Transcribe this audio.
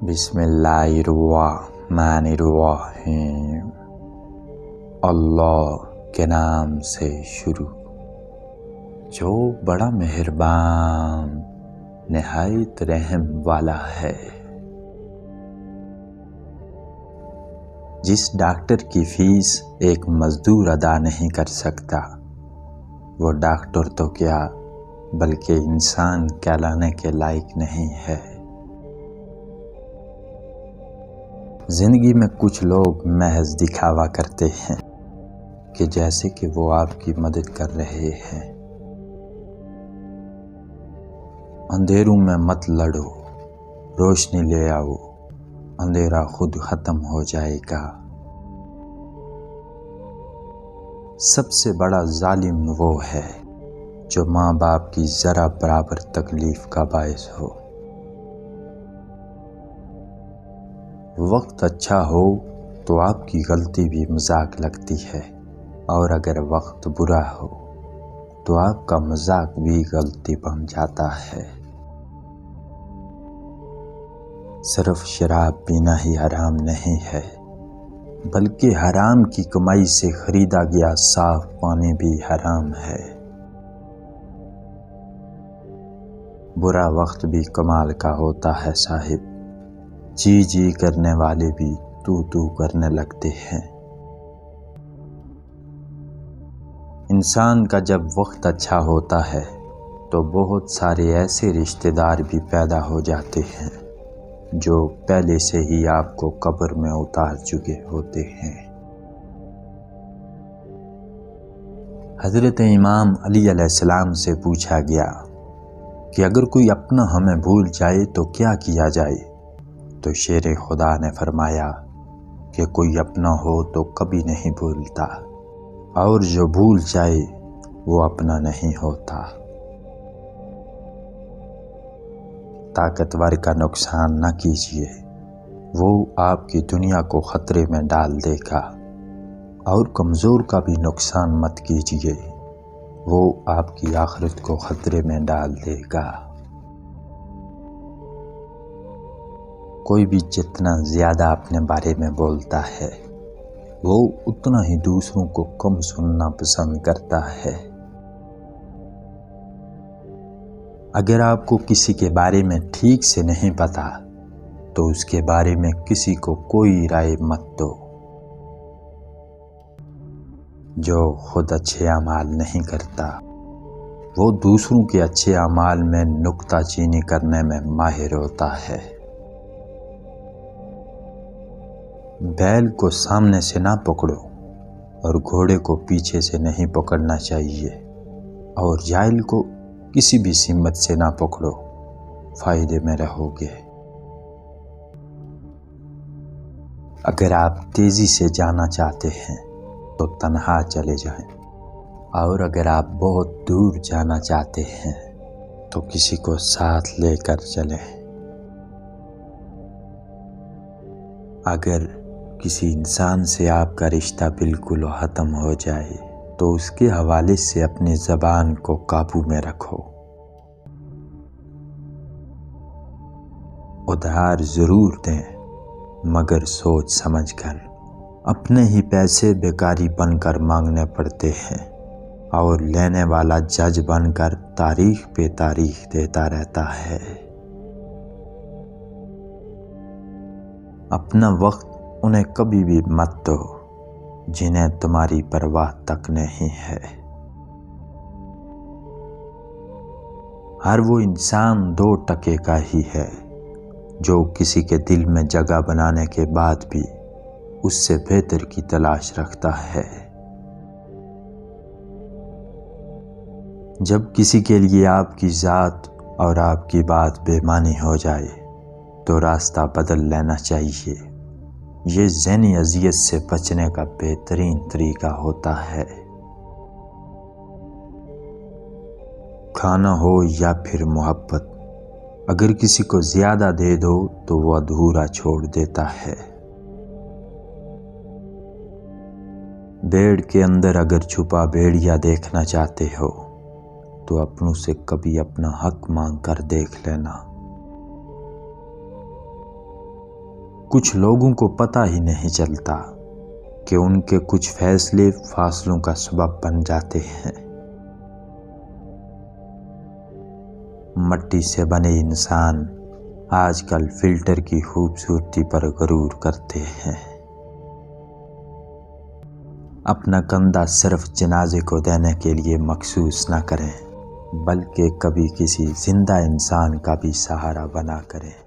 بسم اللہ الرحمن الرحیم۔ اللہ کے نام سے شروع جو بڑا مہربان نہایت رحم والا ہے۔ جس ڈاکٹر کی فیس ایک مزدور ادا نہیں کر سکتا، وہ ڈاکٹر تو کیا بلکہ انسان کہلانے کے لائق نہیں ہے۔ زندگی میں کچھ لوگ محض دکھاوا کرتے ہیں کہ جیسے کہ وہ آپ کی مدد کر رہے ہیں۔ اندھیروں میں مت لڑو، روشنی لے آؤ، اندھیرا خود ختم ہو جائے گا۔ سب سے بڑا ظالم وہ ہے جو ماں باپ کی ذرا برابر تکلیف کا باعث ہو۔ وقت اچھا ہو تو آپ کی غلطی بھی مذاق لگتی ہے، اور اگر وقت برا ہو تو آپ کا مذاق بھی غلطی بن جاتا ہے۔ صرف شراب پینا ہی حرام نہیں ہے، بلکہ حرام کی کمائی سے خریدا گیا صاف پانی بھی حرام ہے۔ برا وقت بھی کمال کا ہوتا ہے صاحب، جی جی کرنے والے بھی تو کرنے لگتے ہیں۔ انسان کا جب وقت اچھا ہوتا ہے تو بہت سارے ایسے رشتہ دار بھی پیدا ہو جاتے ہیں جو پہلے سے ہی آپ کو قبر میں اتار چکے ہوتے ہیں۔ حضرت امام علی علیہ السلام سے پوچھا گیا کہ اگر کوئی اپنا ہمیں بھول جائے تو کیا کیا جائے؟ تو شیر خدا نے فرمایا کہ کوئی اپنا ہو تو کبھی نہیں بھولتا، اور جو بھول جائے وہ اپنا نہیں ہوتا۔ طاقتور کا نقصان نہ کیجیے، وہ آپ کی دنیا کو خطرے میں ڈال دے گا، اور کمزور کا بھی نقصان مت کیجیے، وہ آپ کی آخرت کو خطرے میں ڈال دے گا۔ کوئی بھی جتنا زیادہ اپنے بارے میں بولتا ہے، وہ اتنا ہی دوسروں کو کم سننا پسند کرتا ہے۔ اگر آپ کو کسی کے بارے میں ٹھیک سے نہیں پتا تو اس کے بارے میں کسی کو کوئی رائے مت دو۔ جو خود اچھے اعمال نہیں کرتا، وہ دوسروں کے اچھے اعمال میں نکتہ چینی کرنے میں ماہر ہوتا ہے۔ بیل کو سامنے سے نہ پکڑو، اور گھوڑے کو پیچھے سے نہیں پکڑنا چاہیے، اور جاہل کو کسی بھی سمت سے نہ پکڑو، فائدے میں رہو گے۔ اگر آپ تیزی سے جانا چاہتے ہیں تو تنہا چلے جائیں، اور اگر آپ بہت دور جانا چاہتے ہیں تو کسی کو ساتھ لے کر چلیں۔ اگر کسی انسان سے آپ کا رشتہ بالکل ختم ہو جائے تو اس کے حوالے سے اپنی زبان کو قابو میں رکھو۔ ادھار ضرور دیں مگر سوچ سمجھ کر، اپنے ہی پیسے بیکاری بن کر مانگنے پڑتے ہیں، اور لینے والا جج بن کر تاریخ پہ تاریخ دیتا رہتا ہے۔ اپنا وقت انہیں کبھی بھی مت دو جنہیں تمہاری پرواہ تک نہیں ہے۔ ہر وہ انسان 2 ٹکے کا ہی ہے جو کسی کے دل میں جگہ بنانے کے بعد بھی اس سے بہتر کی تلاش رکھتا ہے۔ جب کسی کے لیے آپ کی ذات اور آپ کی بات بے معنی ہو جائے تو راستہ بدل لینا چاہیے۔ یہ ذہنی اذیت سے بچنے کا بہترین طریقہ ہوتا ہے۔ کھانا ہو یا پھر محبت، اگر کسی کو زیادہ دے دو تو وہ ادھورا چھوڑ دیتا ہے۔ بیڑ کے اندر اگر چھپا بھیڑیا دیکھنا چاہتے ہو تو اپنوں سے کبھی اپنا حق مانگ کر دیکھ لینا۔ کچھ لوگوں کو پتہ ہی نہیں چلتا کہ ان کے کچھ فیصلے فاصلوں کا سبب بن جاتے ہیں۔ مٹی سے بنے انسان آج کل فلٹر کی خوبصورتی پر غرور کرتے ہیں۔ اپنا کندھا صرف جنازے کو دینے کے لیے مخصوص نہ کریں، بلکہ کبھی کسی زندہ انسان کا بھی سہارا بنا کریں۔